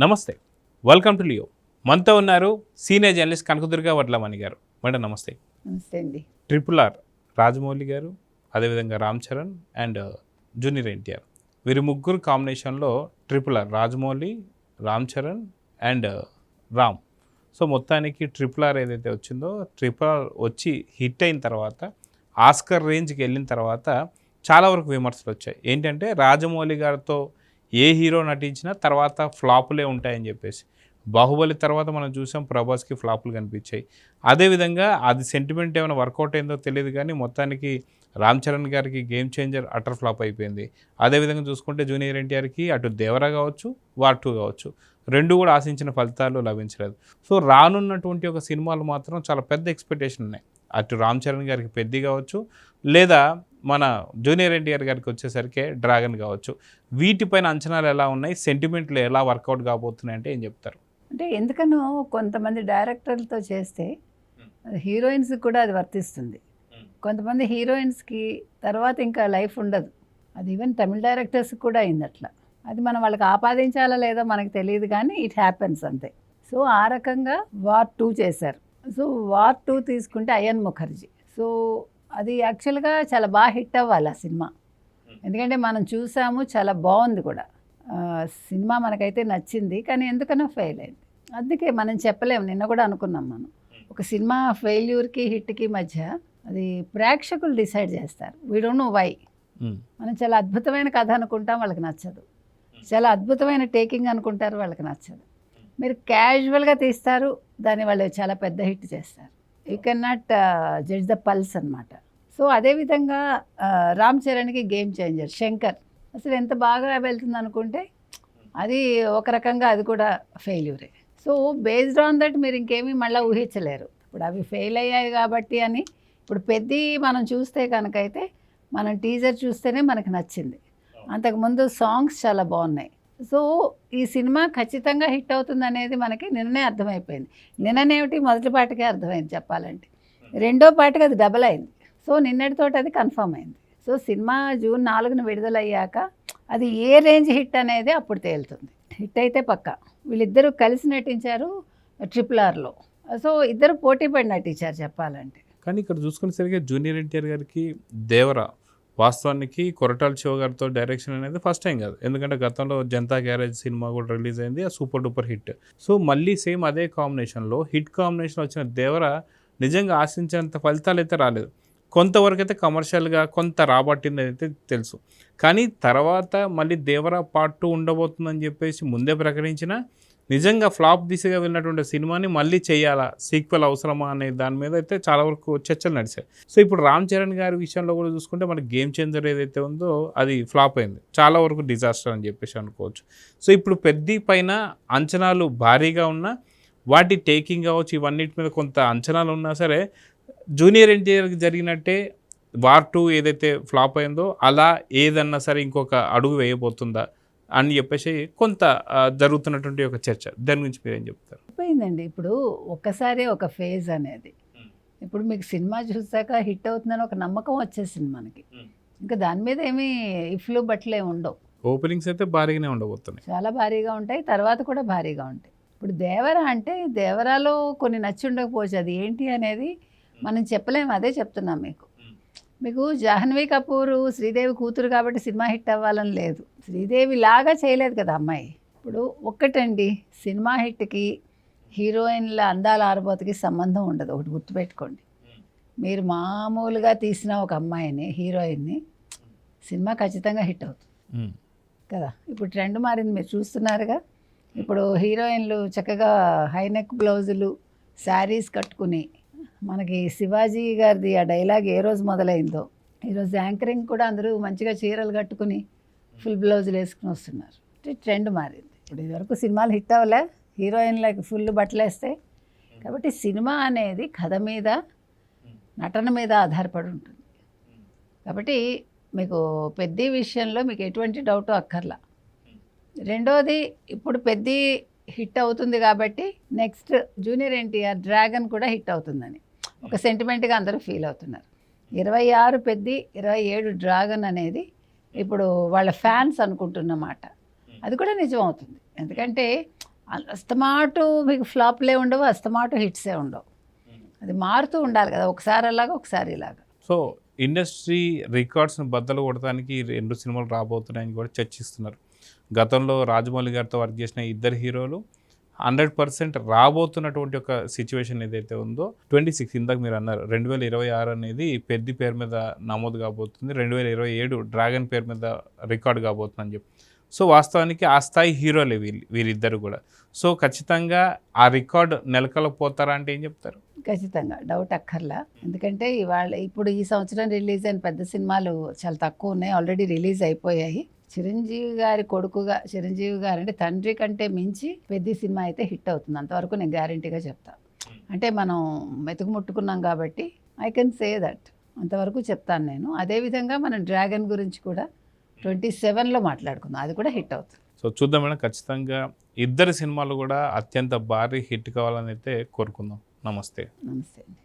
నమస్తే, welcome to Leo. మనతో ఉన్నారు సీనియర్ జర్నలిస్ట్ కనకదుర్గ వడ్లమణి గారు. మేడం నమస్తే. నమస్తే అండి. RRR రాజమౌళి గారు, అదేవిధంగా రామ్ చరణ్ అండ్ జూనియర్ ఎన్టీఆర్, వీరి ముగ్గురు కాంబినేషన్లో RRR Rajamouli, Ram Charan and Ram. So మొత్తానికి RRR ఏదైతే వచ్చిందో, RRR వచ్చి హిట్ అయిన తర్వాత ఆస్కర్ రేంజ్కి వెళ్ళిన తర్వాత చాలా వరకు విమర్శలు వచ్చాయి. ఏంటంటే రాజమౌళి గారితో ఏ హీరో నటించినా తర్వాత ఫ్లాపులే ఉంటాయని చెప్పేసి. బాహుబలి తర్వాత మనం చూసాం ప్రభాస్కి ఫ్లాపులు కనిపించాయి. అదేవిధంగా అది సెంటిమెంట్ ఏమైనా వర్కౌట్ అయిందో తెలియదు కానీ మొత్తానికి రామ్ చరణ్ గారికి గేమ్ చేంజర్ అటర్ ఫ్లాప్ అయిపోయింది. అదేవిధంగా చూసుకుంటే జూనియర్ ఎన్టీఆర్కి అటు దేవరా కావచ్చు, వార్ 2 కావచ్చు, రెండు కూడా ఆశించిన ఫలితాలు లభించలేదు. సో రానున్నటువంటి ఒక సినిమాలు మాత్రం చాలా పెద్ద ఎక్స్పెక్టేషన్ ఉన్నాయి. అటు రామ్ చరణ్ గారికి పెద్ద కావచ్చు, లేదా మన జూనియర్ ఎన్టీఆర్ గారికి వచ్చేసరికి డ్రాగన్ కావచ్చు. వీటిపైన అంచనాలు ఎలా ఉన్నాయి, సెంటిమెంట్లు ఎలా వర్కౌట్ కాబోతున్నాయి అంటే ఏం చెప్తారు? అంటే ఎందుకనో కొంతమంది డైరెక్టర్లతో చేస్తే హీరోయిన్స్కి కూడా అది వర్తిస్తుంది. కొంతమంది హీరోయిన్స్కి తర్వాత ఇంకా లైఫ్ ఉండదు. అది ఈవెన్ తమిళ డైరెక్టర్స్కి కూడా అయింది అట్లా. అది మనం వాళ్ళకి ఆపాదించాలా లేదో మనకు తెలియదు కానీ ఇట్ హ్యాపెన్స్ అంతే. సో ఆ రకంగా వార్ 2 చేశారు. సో వార్ 2 తీసుకుంటే అయాన్ ముఖర్జీ. సో అది యాక్చువల్గా చాలా బాగా హిట్ అవ్వాలి ఆ సినిమా. ఎందుకంటే మనం చూసాము, చాలా బాగుంది కూడా సినిమా, మనకైతే నచ్చింది. కానీ ఎందుకనో ఫెయిల్ అయింది. అందుకే మనం చెప్పలేము. నిన్న కూడా అనుకున్నాం మనం, ఒక సినిమా ఫెయిల్యూర్కి హిట్కి మధ్య అది ప్రేక్షకులు డిసైడ్ చేస్తారు. We don't know why. మనం చాలా అద్భుతమైన కథ అనుకుంటాం, వాళ్ళకి నచ్చదు. చాలా అద్భుతమైన టేకింగ్ అనుకుంటారు, వాళ్ళకి నచ్చదు. మీరు క్యాజువల్గా తీస్తారు, దాన్ని వాళ్ళు చాలా పెద్ద హిట్ చేస్తారు. You can not judge the pulse అనమాట. సో అదేవిధంగా రామ్ చరణ్కి గేమ్ చేంజర్ శంకర్ అసలు ఎంత బాగా వెళ్తుంది అనుకుంటే అది ఒక రకంగా అది కూడా ఫెయిల్యూరే. సో బేస్డ్ ఆన్ దట్ మీరు ఇంకేమీ మళ్ళీ ఊహించలేరు. ఇప్పుడు అవి ఫెయిల్ అయ్యాయి కాబట్టి అని ఇప్పుడు పెద్ద మనం చూస్తే కనుకైతే మనం టీజర్ చూస్తేనే మనకు నచ్చింది. అంతకుముందు సాంగ్స్ చాలా బాగున్నాయి. సో ఈ సినిమా ఖచ్చితంగా హిట్ అవుతుంది అనేది మనకి నిన్ననే అర్థమైపోయింది. నిన్ననేమిటి మొదటి పాటకే అర్థమైంది చెప్పాలంటే, రెండో పాటకి అది డబల్ అయింది. సో నిన్నటితోటి అది కన్ఫర్మ్ అయింది. సో సినిమా జూన్ 4న విడుదలయ్యాక అది ఏ రేంజ్ హిట్ అనేది అప్పుడు తేలుతుంది. హిట్ అయితే పక్కా. వీళ్ళిద్దరూ కలిసి నటించారు RRRలో. సో ఇద్దరు పోటీ పడి నటించారు చెప్పాలంటే. కానీ ఇక్కడ చూసుకునేసరికి జూనియర్ ఎన్టీఆర్ గారికి దేవరా వాస్తవానికి కొరటాల శివ గారితో డైరెక్షన్ అనేది ఫస్ట్ టైం కాదు. ఎందుకంటే గతంలో జనతా గ్యారేజ్ సినిమా కూడా రిలీజ్ అయింది, ఆ సూపర్ డూపర్ హిట్. సో మళ్ళీ సేమ్ అదే కాంబినేషన్లో హిట్ కాంబినేషన్ వచ్చిన దేవరా నిజంగా ఆశించేంత ఫలితాలు అయితే రాలేదు. కొంతవరకు అయితే కమర్షియల్గా కొంత రాబట్టింది అయితే తెలుసు. కానీ తర్వాత మళ్ళీ దేవరా పార్ట్ 2 ఉండబోతుందని చెప్పేసి ముందే ప్రకటించిన నిజంగా ఫ్లాప్ దిశగా వెళ్ళినటువంటి సినిమాని మళ్ళీ చేయాలా, సీక్వెల్ అవసరమా అనే దాని మీద అయితే చాలా వరకు చర్చలు నడిచాయి. సో ఇప్పుడు రామ్ చరణ్ గారి విషయంలో కూడా చూసుకుంటే మనకి గేమ్ చేంజర్ ఏదైతే ఉందో అది ఫ్లాప్ అయింది, చాలా వరకు డిజాస్టర్ అని చెప్పేసి అనుకోవచ్చు. సో ఇప్పుడు పెద్ద పైన అంచనాలు భారీగా ఉన్నా, వాటి టేకింగ్ కావచ్చు, ఇవన్నిటి మీద కొంత అంచనాలు ఉన్నా సరే జూనియర్ ఎన్టీఆర్కి జరిగినట్టే వార్ 2 ఏదైతే ఫ్లాప్ అయిందో అలా ఏదన్నా సరే ఇంకొక అడుగు వేయబోతుందా అని చెప్పేసి కొంత జరుగుతున్నటువంటి ఒక చర్చ. దాని గురించి మీరు ఏం చెప్తారు? అయిపోయిందండి. ఇప్పుడు ఒక్కసారి ఒక ఫేజ్ అనేది, ఇప్పుడు మీకు సినిమా చూసాక హిట్ అవుతుందని ఒక నమ్మకం వచ్చేసింది మనకి. ఇంకా దాని మీద ఏమీ ఇఫ్లు బట్టలే ఉండవు. ఓపెనింగ్స్ అయితే భారీగానే ఉండబోతున్నాయి, చాలా భారీగా ఉంటాయి, తర్వాత కూడా భారీగా ఉంటాయి. ఇప్పుడు దేవరా అంటే దేవరాలో కొన్ని నచ్చి ఉండకపోవచ్చు, అది ఏంటి అనేది మనం చెప్పలేము. అదే చెప్తున్నాం మీకు. మీకు జాహ్నవి కపూర్ శ్రీదేవి కూతురు కాబట్టి సినిమా హిట్ అవ్వాలని లేదు. శ్రీదేవి లాగా చేయలేదు కదా అమ్మాయి. ఇప్పుడు ఒక్కటండి, సినిమా హిట్కి హీరోయిన్ల అందాల ఆరబోతకి సంబంధం ఉండదు. ఒకటి గుర్తుపెట్టుకోండి. మీరు మామూలుగా తీసిన ఒక అమ్మాయిని, హీరోయిన్ని, సినిమా ఖచ్చితంగా హిట్ అవుతుంది కదా. ఇప్పుడు ట్రెండ్ మారింది, మీరు చూస్తున్నారుగా. ఇప్పుడు హీరోయిన్లు చక్కగా హైనెక్ బ్లౌజులు, శారీస్ కట్టుకుని, మనకి శివాజీ గారిది ఆ డైలాగ్ ఏ రోజు మొదలైందో, ఈరోజు యాంకరింగ్ కూడా అందరూ మంచిగా చీరలు కట్టుకుని ఫుల్ బ్లౌజులు వేసుకుని వస్తున్నారు. ట్రెండ్ మారింది. ఇప్పుడు ఇదివరకు సినిమాలు హిట్ అవ్వలే, హీరోయిన్లకి ఫుల్ బట్టలు వేస్తాయి. కాబట్టి సినిమా అనేది కథ మీద, నటన మీద ఆధారపడి ఉంటుంది. కాబట్టి మీకు పెద్ద విషయంలో మీకు ఎటువంటి డౌట్ అక్కర్లా. రెండోది, ఇప్పుడు పెద్ద హిట్ అవుతుంది కాబట్టి నెక్స్ట్ జూనియర్ ఎన్టీఆర్ డ్రాగన్ కూడా హిట్ అవుతుందని ఒక సెంటిమెంట్గా అందరూ ఫీల్ అవుతున్నారు. 26 పెద్ద, 27 డ్రాగన్ అనేది ఇప్పుడు వాళ్ళ ఫ్యాన్స్ అనుకుంటున్నమాట. అది కూడా నిజం అవుతుంది. ఎందుకంటే అస్తమాటు మీకు ఫ్లాప్లే ఉండవు, అస్తమాటు హిట్సే ఉండవు. అది మారుతూ ఉండాలి కదా, ఒకసారి అలాగా ఒకసారి ఇలాగా. సో ఇండస్ట్రీ రికార్డ్స్ని బద్దలు కొడటానికి ఈ 2 సినిమాలు రాబోతున్నాయని కూడా చర్చిస్తున్నారు. గతంలో రాజమౌళి గారితో వర్క్ చేసిన ఇద్దరు హీరోలు 100% రాబోతున్నటువంటి ఒక సిచ్యువేషన్ ఏదైతే ఉందో 26 ఇందాక మీరు అన్నారు 2026 అనేది పెద్ది పేరు మీద నమోదు కాబోతుంది, 2027 డ్రాగన్ పేరు మీద రికార్డ్ కాబోతుంది అని చెప్పి. సో వాస్తవానికి ఆ స్థాయి హీరోలే వీరిద్దరు కూడా. సో ఖచ్చితంగా ఆ రికార్డ్ నెలకొల్పోతారా అంటే ఏం చెప్తారు? ఖచ్చితంగా డౌట్ అక్కర్లా. ఎందుకంటే ఇప్పుడు ఈ సంవత్సరం రిలీజ్ అయిన పెద్ద సినిమాలు చాలా తక్కువ ఉన్నాయి, ఆల్రెడీ రిలీజ్ అయిపోయాయి. చిరంజీవి గారి కొడుకుగా, చిరంజీవి గారు అంటే తండ్రి కంటే మించి పెద్ద సినిమా అయితే హిట్ అవుతుంది, అంతవరకు నేను గ్యారంటీగా చెప్తాను. అంటే మనం మెతుకు ముట్టుకున్నాం కాబట్టి ఐ కెన్ సే దట్, అంతవరకు చెప్తాను నేను. అదేవిధంగా మనం డ్రాగన్ గురించి కూడా 27లో మాట్లాడుకుందాం, అది కూడా హిట్ అవుతుంది. సో చూద్దాం మేడం, ఖచ్చితంగా ఇద్దరు సినిమాలు కూడా అత్యంత భారీ హిట్ కావాలని అయితే కోరుకుందాం. నమస్తే. నమస్తే అండి.